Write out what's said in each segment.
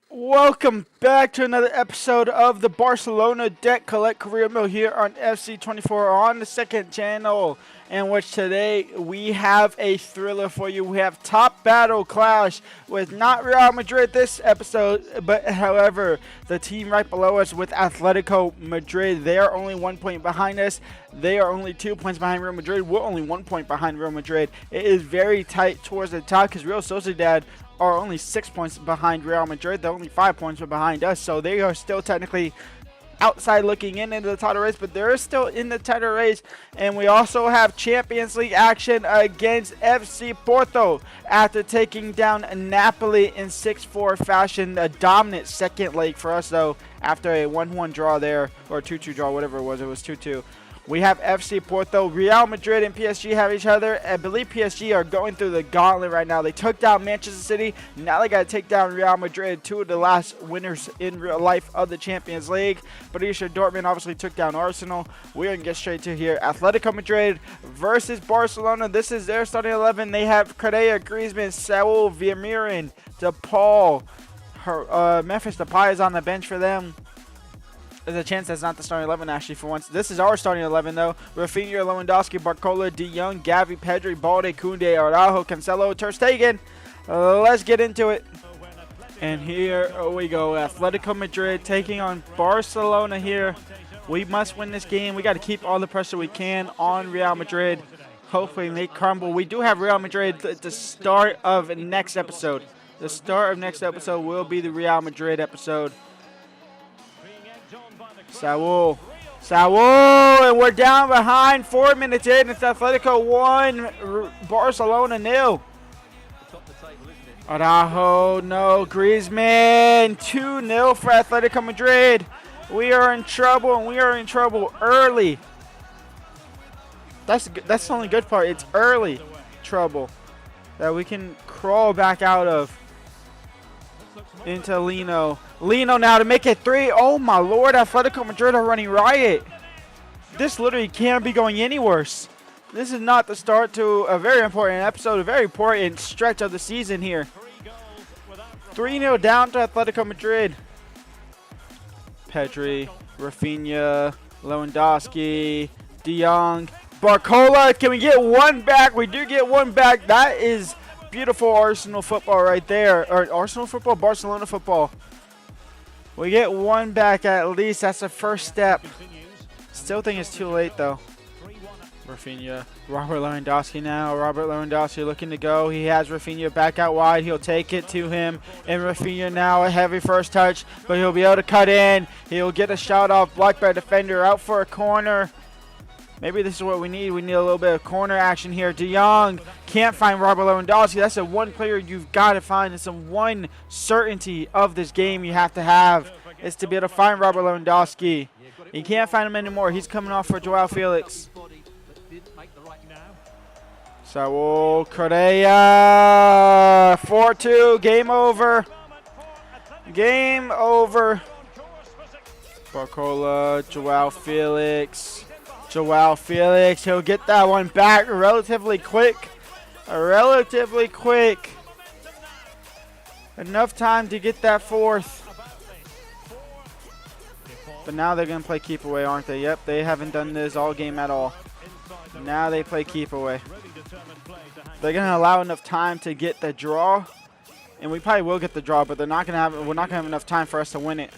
Welcome back to another episode of the Barcelona Debt Collect Career Mode here on FC24 on the second channel, in which today we have a thriller for you. We have top battle clash with not Real Madrid this episode, but however, the team right below us with Atletico Madrid. They are only 1 point behind us. They are only 2 points behind Real Madrid. We're only 1 point behind Real Madrid. It is very tight towards the top because Real Sociedad are only 6 points behind Real Madrid. They're only 5 points behind us, so they are still technically outside looking into the title race, but they're still in the title race. And we also have Champions League action against FC Porto after taking down Napoli in 6-4 fashion. A dominant second leg for us, though, after a 1-1 draw there, or 2-2 draw, whatever it was 2-2. We have FC Porto. Real Madrid and PSG have each other. I believe PSG are going through the gauntlet right now. They took down Manchester City. Now they got to take down Real Madrid, two of the last winners in real life of the Champions League. Borussia Dortmund obviously took down Arsenal. We're going to get straight to here. Atletico Madrid versus Barcelona. This is their starting 11. They have Correa, Griezmann, Saul, Vermeeren, DePaul. Memphis Depay is on the bench for them. There's a chance that's not the starting 11 actually for once. This is our starting 11 though. Rafinha, Lewandoski, Barcola, De Jong, Gavi, Pedri, Balde, Koundé, Araujo, Cancelo, Ter Stegen. Let's get into it. And here we go. Atletico Madrid taking on Barcelona here. We must win this game. We got to keep all the pressure we can on Real Madrid. Hopefully they crumble. We do have Real Madrid at the start of next episode. The start of next episode will be the Real Madrid episode. Saul, and we're down behind 4 minutes in. It's Atletico 1, Barcelona 0. Araujo, no, Griezmann, 2-0 for Atletico Madrid. We are in trouble, and we are in trouble early. That's the only good part. It's early trouble that we can crawl back out of. Into Lino now to make it 3. Oh my lord, Atletico Madrid are running riot. This literally can't be going any worse. This is not the start to a very important episode, a very important stretch of the season here. 3-0 down to Atletico Madrid. Pedri, Rafinha, Lewandoski, De Jong, Barcola. Can we get one back? We do get one back. That is beautiful Arsenal football right there. Or Arsenal football, Barcelona football. We get one back at least. That's the first step. Still think it's too late though. Rafinha, Robert Lewandowski now. Robert Lewandowski looking to go. He has Rafinha back out wide. He'll take it to him. And Rafinha now a heavy first touch. But he'll be able to cut in. He'll get a shot off. Blocked by defender. Out for a corner. Maybe this is what we need. We need a little bit of corner action here. De Jong can't find Robert Lewandowski. That's the one player you've got to find. It's the one certainty of this game you have to have, is to be able to find Robert Lewandowski. You can't find him anymore. He's coming off for Joao Felix. Saul, Correa, 4-2. Game over. Game over. Barcola, Joao Felix. Joao Felix, he'll get that one back relatively quick. Enough time to get that fourth. But now they're going to play keep away, aren't they? Yep, they haven't done this all game at all. Now they play keep away. They're going to allow enough time to get the draw. And we probably will get the draw, but we're not going to have enough time for us to win it.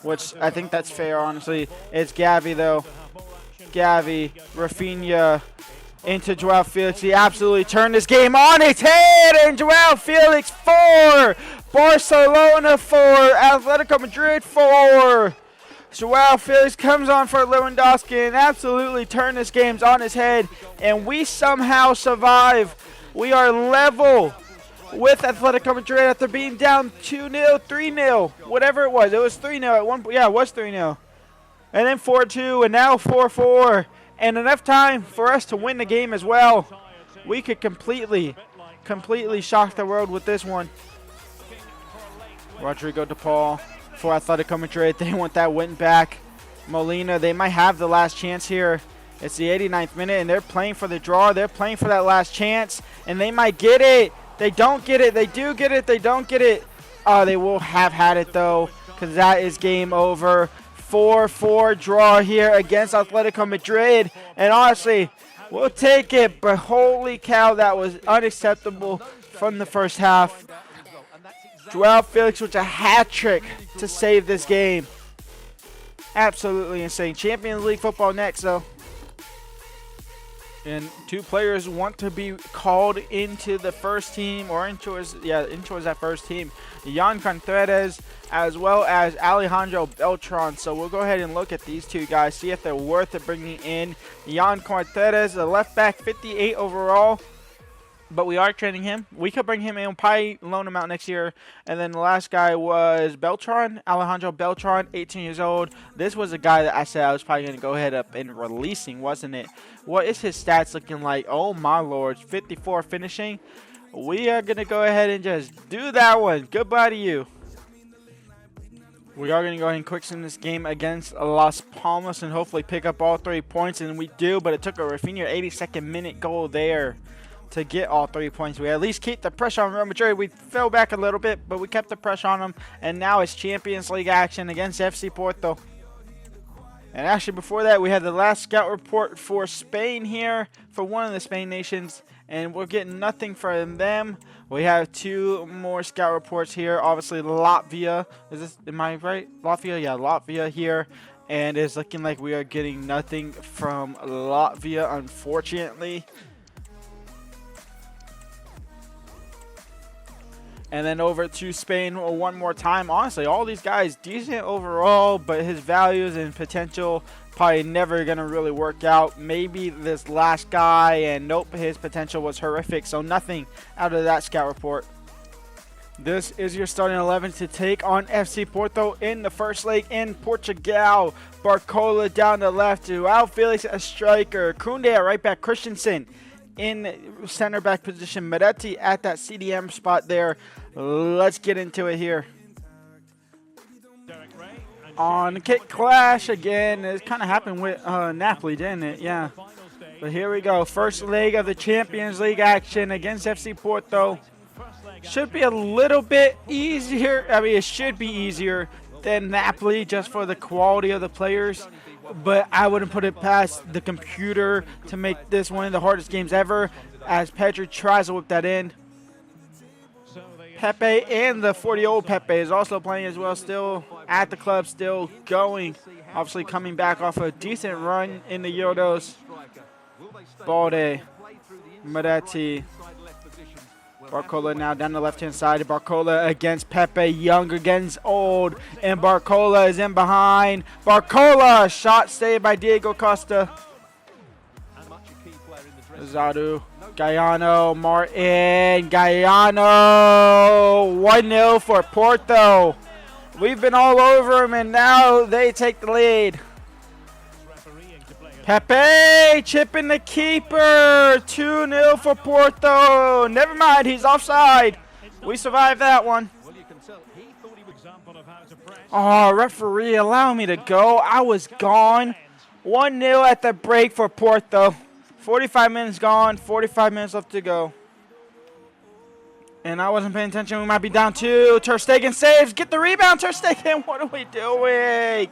Which I think that's fair, honestly. It's Gavi, though. Gavi, Rafinha, into Joao Felix. He absolutely turned this game on its head. And Joao Felix 4. Barcelona 4. Atletico Madrid 4. Joao Felix comes on for Lewandowski and absolutely turned this game on its head. And we somehow survive. We are level with Atletico Madrid after being down 2-0, 3-0, whatever it was. It was 3-0 at one point. Yeah, it was 3-0. And then 4-2, and now 4-4. And enough time for us to win the game as well. We could completely shock the world with this one. Rodrigo DePaul for Atletico Madrid. They want that win back. Molina, they might have the last chance here. It's the 89th minute, and they're playing for the draw. They're playing for that last chance, and they might get it. They don't get it. They do get it. They don't get it. Oh, they will have had it, though, because that is game over. 4-4 draw here against Atletico Madrid. And honestly, we'll take it, but holy cow, that was unacceptable from the first half. Joao Felix with a hat trick to save this game. Absolutely insane. Champions League football next, though. And two players want to be called into the first team, or into that first team. Jan Contreras as well as Alejandro Beltran. So we'll go ahead and look at these two guys, see if they're worth it bringing in. Jan Contreras, the left back, 58 overall. But we are trading him. We could bring him in, probably loan him out next year. And then the last guy was Beltran, Alejandro Beltran, 18 years old. This was a guy that I said I was probably going to go ahead up and releasing, wasn't it? What is his stats looking like? Oh, my lord. 54 finishing. We are going to go ahead and just do that one. Goodbye to you. We are going to go ahead and quick sim this game against Las Palmas and hopefully pick up all 3 points. And we do, but it took a Rafinha 82nd minute goal there to get all 3 points. We at least keep the pressure on Real Madrid. We fell back a little bit, but we kept the pressure on them. And now it's Champions League action against FC Porto. And actually before that, we had the last scout report for Spain here, for one of the Spain nations. And we're getting nothing from them. We have 2 more scout reports here. Obviously Latvia. Am I right? Latvia? Yeah, Latvia here. And it's looking like we are getting nothing from Latvia, unfortunately. And then over to Spain one more time. Honestly, all these guys decent overall, but his values and potential probably never going to really work out. Maybe this last guy, and nope, his potential was horrific. So nothing out of that scout report. This is your starting 11 to take on FC Porto in the first leg in Portugal. Barcola down the left, Joao Felix a striker, Koundé at right back, Christensen in center back position, Meretti at that CDM spot there. Let's get into it here. On kick clash again. It kind of happened with Napoli, didn't it? Yeah. But here we go. First leg of the Champions League action against FC Porto. Should be a little bit easier. I mean, it should be easier than Napoli just for the quality of the players. But I wouldn't put it past the computer to make this one of the hardest games ever, as Pedri tries to whip that in. Pepe and the 40-year-old Pepe is also playing as well, still at the club, still going. Obviously coming back off a decent run in the Euros. Balde, Meretti, Barcola now down the left-hand side. Barcola against Pepe, young against old, and Barcola is in behind. Barcola, shot saved by Diego Costa. Zadu, Gaiano, Martin, Gaiano, 1-0 for Porto. We've been all over them, and now they take the lead. Pepe chipping the keeper. 2-0 for Porto. Never mind, he's offside. We survived that one. Oh, referee, allow me to go. I was gone. 1-0 at the break for Porto. 45 minutes gone, 45 minutes left to go. And I wasn't paying attention. We might be down 2. Ter Stegen saves. Get the rebound, Ter Stegen. What are we doing?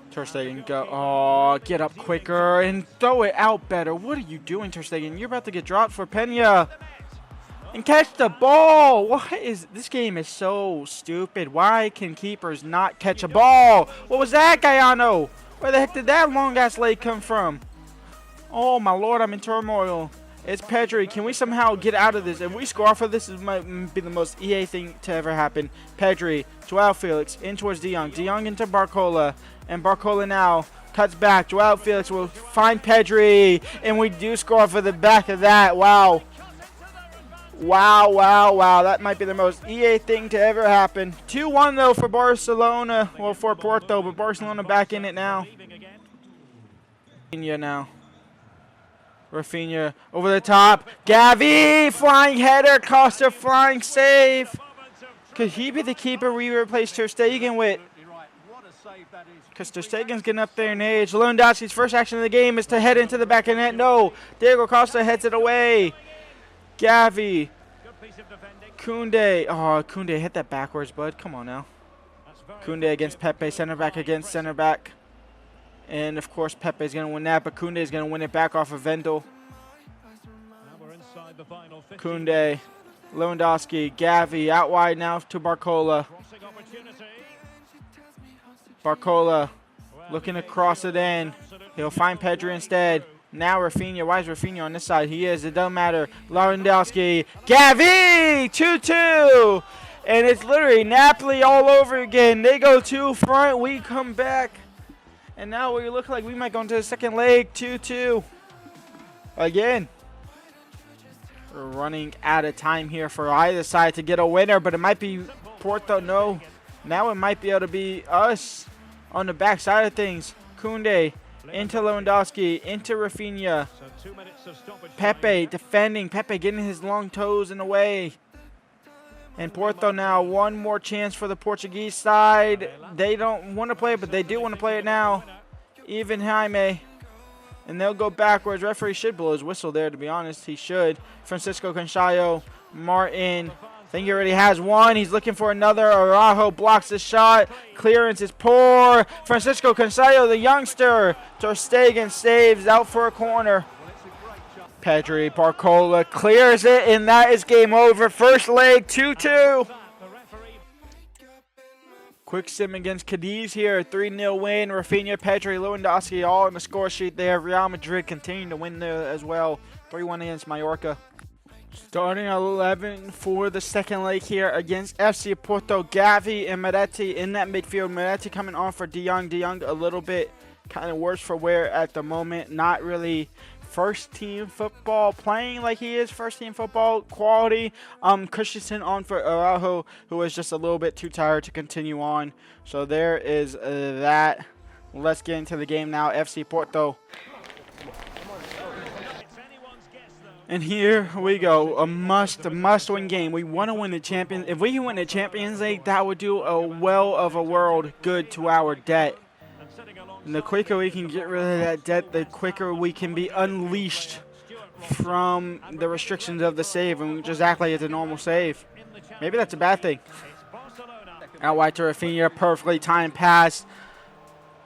Ter Stegen, go. Oh, get up quicker and throw it out better. What are you doing, Ter Stegen? You're about to get dropped for Pena. And catch the ball. What is this game is so stupid. Why can keepers not catch a ball? What was that, Gaiano? Where the heck did that long-ass leg come from? Oh, my Lord, I'm in turmoil. It's Pedri. Can we somehow get out of this? If we score for this, it might be the most EA thing to ever happen. Pedri, Joao Felix, in towards De Jong. De Jong into Barcola. And Barcola now cuts back. Joao Felix will find Pedri. And we do score for the back of that. Wow. Wow, wow, wow. That might be the most EA thing to ever happen. 2-1, though, for Barcelona. Well, for Porto, but Barcelona back in it now. Now. Rafinha over the top. Gavi, flying header. Costa, flying save. Could he be the keeper we replaced Ter Stegen with? Because Ter Stegen's getting up there in age. Lewandoski's first action of the game is to head into the back of net. No. Diego Costa heads it away. Gavi Koundé. Oh, Koundé hit that backwards, bud. Come on now. Koundé against Pepe. Center back against center back. And, of course, Pepe's going to win that, but Koundé is going to win it back off of Vendel. Koundé. Lewandoski. Gavi. Out wide now to Barcola. Barcola looking to cross it in. He'll find Pedri instead. Now Rafinha. Why is Rafinha on this side? He is. It doesn't matter. Lewandoski. Gavi! 2-2. And it's literally Napoli all over again. They go 2 front. We come back. And now we look like we might go into the second leg. 2-2. Again. We're running out of time here for either side to get a winner. But it might be Porto. No. Now it might be able to be us on the back side of things. Koundé into Lewandoski, into Rafinha. Pepe defending. Pepe getting his long toes in the way. And Porto now, one more chance for the Portuguese side. They don't want to play it, but they do want to play it now. Even Jaime. And they'll go backwards. Referee should blow his whistle there, to be honest. He should. Francisco Canchayo, Martin. I think he already has one. He's looking for another. Araujo blocks the shot. Clearance is poor. Francisco Canchayo, the youngster. Ter Stegen saves out for a corner. Pedri, Barcola clears it, and that is game over. First leg, 2-2. Quick sim against Cadiz here. 3-0 win. Rafinha, Pedri, Lewandoski all on the score sheet there. Real Madrid continuing to win there as well. 3-1 against Mallorca. Starting at 11 for the second leg here against FC Porto. Gavi and Meretti in that midfield. Meretti coming on for De Jong. De Jong a little bit kind of worse for wear at the moment. Not really first team football playing like he is first team football quality. Christensen on for Araujo, who is just a little bit too tired to continue on. So there is that. Let's get into the game now. FC Porto. And here we go, a must-win game. We want to win the Champions. If we can win the Champions League, that would do a well of a world good to our debt. And the quicker we can get rid of that debt, the quicker we can be unleashed from the restrictions of the save and just act like it's a normal save. Maybe that's a bad thing. Out wide to Rafinha, perfectly timed pass.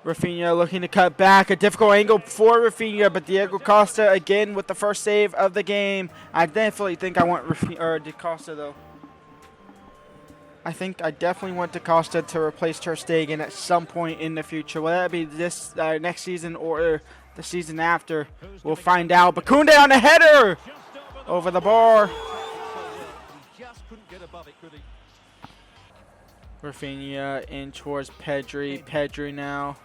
Rafinha looking to cut back. A difficult angle for Rafinha, but Diego Costa again with the first save of the game. I definitely think I want De Costa though. I think I definitely want De Costa to replace Ter Stegen at some point in the future. Whether that be this next season or the season after, we'll find out. But Koundé on the header over the bar. Rafinha in towards Pedri. Pedri now.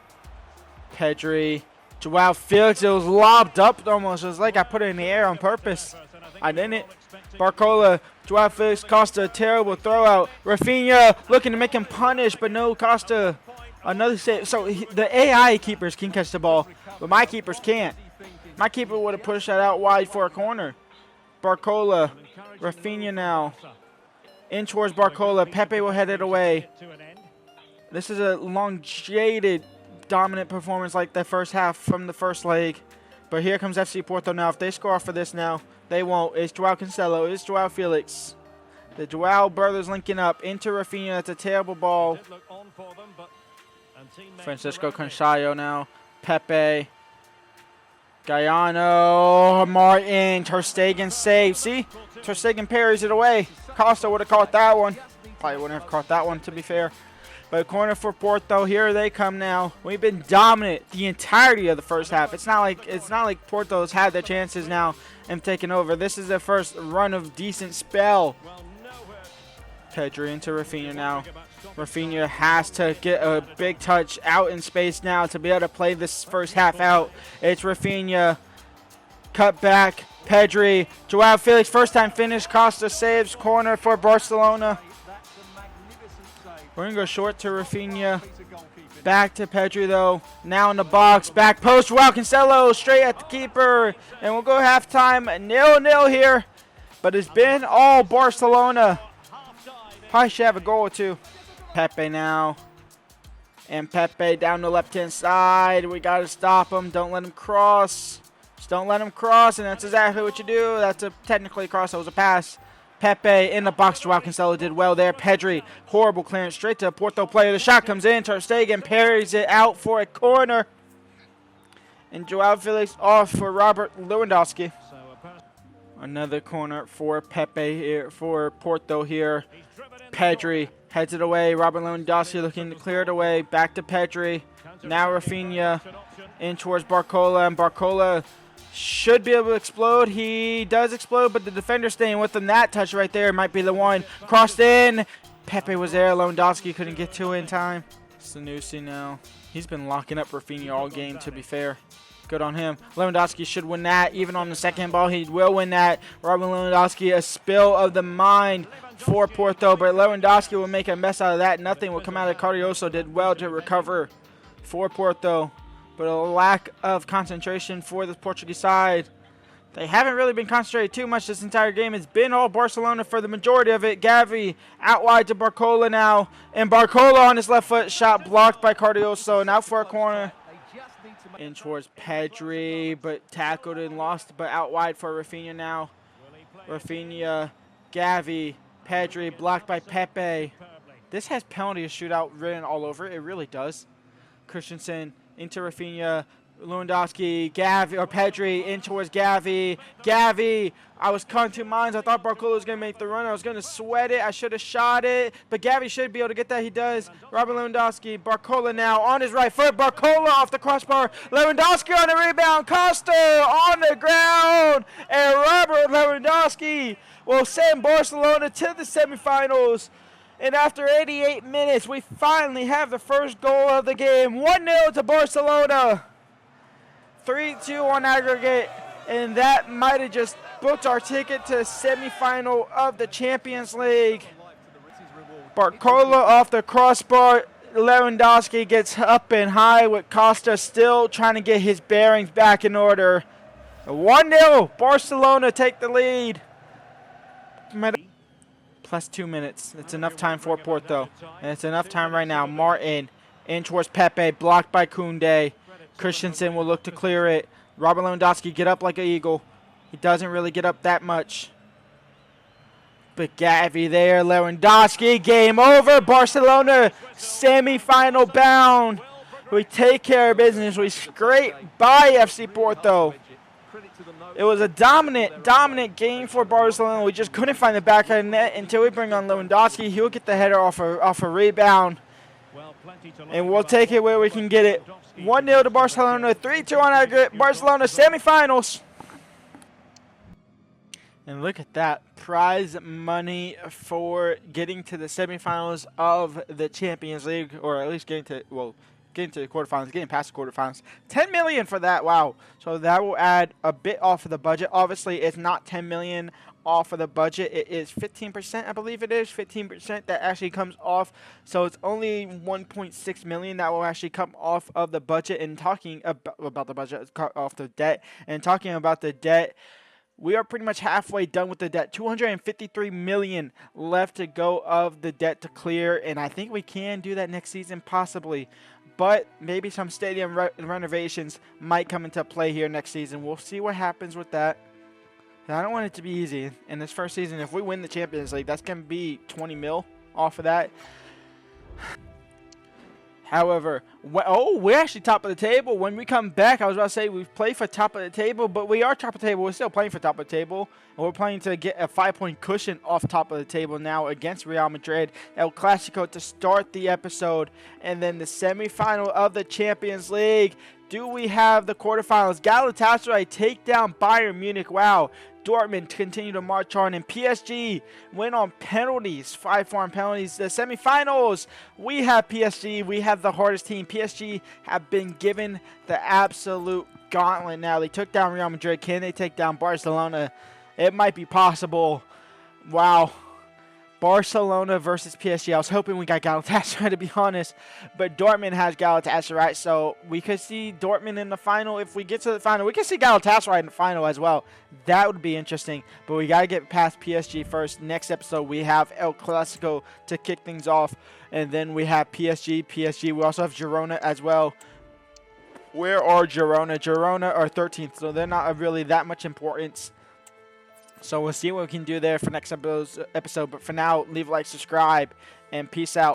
Pedri. Joao Felix. It was lobbed up almost. It was like I put it in the air on purpose. I didn't. Barcola. Joao Felix. Costa. Terrible throw out. Rafinha looking to make him punish, but no. Costa. Another save. So the AI keepers can catch the ball, but my keepers can't. My keeper would have pushed that out wide for a corner. Barcola. Rafinha now. In towards Barcola. Pepe will head it away. This is a elongated, dominant performance like the first half from the first leg. But here comes FC Porto now. If they score for this now, they won't. It's Joao Cancelo. It's Joao Felix. The Joao brothers linking up into Rafinha. That's a terrible ball. Francisco Canchayo now. Pepe. Gaiano. Martin. Ter Stegen save. See? Ter Stegen parries it away. Costa would have caught that one. Probably wouldn't have caught that one, to be fair. But corner for Porto. Here they come now. We've been dominant the entirety of the first half. It's not like Porto's had their chances now and taken over. This is their first run of decent spell. Pedri into Rafinha now. Rafinha has to get a big touch out in space now to be able to play this first half out. It's Rafinha. Cut back. Pedri. Joao Felix. First time finish. Costa saves. Corner for Barcelona. We're going to go short to Rafinha. Back to Pedri, though. Now in the box. Back post. Joao Cancelo straight at the keeper. And we'll go halftime 0-0 here. But it's been all Barcelona. Probably should have a goal or two. Pepe now. And Pepe down the left-hand side. We got to stop him. Don't let him cross. Just don't let him cross. And that's exactly what you do. That's technically a cross. That was a pass. Pepe in the box. Joao Cancelo did well there. Pedri, horrible clearance straight to a Porto player. The shot comes in. Ter Stegen parries it out for a corner. And Joao Felix off for Robert Lewandowski. Another corner for Pepe here, for Porto here. Pedri heads it away. Robert Lewandowski looking to clear it away. Back to Pedri. Now Rafinha in towards Barcola. And Barcola should be able to explode. He does explode, but the defender staying with him. That touch right there might be the one. Crossed in. Pepe was there. Lewandowski couldn't get to it in time. Sanusi now. He's been locking up Rafinha all game, to be fair. Good on him. Lewandowski should win that. Even on the second ball, he will win that. Robert Lewandowski, a spill of the mind for Porto, but Lewandowski will make a mess out of that. Nothing will come out of Cardoso. Did well to recover for Porto, but a lack of concentration for the Portuguese side. They haven't really been concentrated too much this entire game. It's been all Barcelona for the majority of it. Gavi out wide to Barcola now, and Barcola on his left foot, shot blocked by Cardoso, and out for a corner. In towards Pedri, but tackled and lost, but out wide for Rafinha now. Rafinha, Gavi, Pedri, blocked by Pepe. This has penalty shootout written all over it. It really does. Christensen into Rafinha, Lewandowski, Gavi, or Pedri in towards Gavi. Gavi, I was caught in two minds. I thought Barcola was going to make the run. I was going to sweat it. I should have shot it. But Gavi should be able to get that. He does. Robert Lewandowski, Barcola now on his right foot. Barcola off the crossbar. Lewandowski on the rebound. Costa on the ground. And Robert Lewandowski will send Barcelona to the semifinals. And after 88 minutes, we finally have the first goal of the game. 1-0 to Barcelona. 3-2 on aggregate, and that might have just booked our ticket to the semifinal of the Champions League. Barcola off the crossbar. Lewandowski gets up and high with Costa still trying to get his bearings back in order. 1-0, Barcelona take the lead. Plus 2 minutes. That's enough time for Porto, and it's enough time right now. Martin in towards Pepe, blocked by Koundé. Christensen will look to clear it. Robert Lewandowski get up like an eagle. He doesn't really get up that much. But Gavi there. Lewandowski. Game over. Barcelona semi-final bound. We take care of business. We scrape by FC Porto. It was a dominant game for Barcelona. We just couldn't find the back of the net until we bring on Lewandowski. He'll get the header off a rebound. And we'll take it where we can get it. 1-0 to Barcelona, 3-2 on aggregate. Barcelona semifinals. And look at that. Prize money for getting to the semifinals of the Champions League, or at least getting to the quarterfinals, getting past the quarterfinals. 10 million for that. Wow. So that will add a bit off of the budget. Obviously, it's not 10 million off of the budget. It is 15%, I believe it is 15% that actually comes off. So it's only 1.6 million that will actually come off of the budget. And talking about the budget, off the debt, and talking about the debt, we are pretty much halfway done with the debt. 253 million left to go of the debt to clear, and I think we can do that next season possibly. But maybe some stadium renovations might come into play here next season. We'll see what happens with that. I don't want it to be easy in this first season. If we win the Champions League, that's going to be 20 mil off of that. However, we're actually top of the table. When we come back, I was about to say we've played for top of the table, but we are top of the table. We're still playing for top of the table. And we're playing to get a 5-point cushion off top of the table now against Real Madrid. El Clasico to start the episode. And then the semifinal of the Champions League. Do we have the quarterfinals? Galatasaray take down Bayern Munich. Wow. Dortmund continue to march on, and PSG win on penalties, 5-4 on penalties. The semifinals, we have PSG. We have the hardest team. PSG have been given the absolute gauntlet now. They took down Real Madrid. Can they take down Barcelona? It might be possible. Wow. Barcelona versus PSG. I was hoping we got Galatasaray, to be honest, but Dortmund has Galatasaray, so we could see Dortmund in the final. If we get to the final, we could see Galatasaray in the final as well. That would be interesting, but we got to get past PSG first. Next episode, we have El Clasico to kick things off, and then we have PSG. We also have Girona as well. Where are Girona? Girona are 13th, so they're not really that much importance. So we'll see what we can do there for next episode. But for now, leave a like, subscribe, and peace out.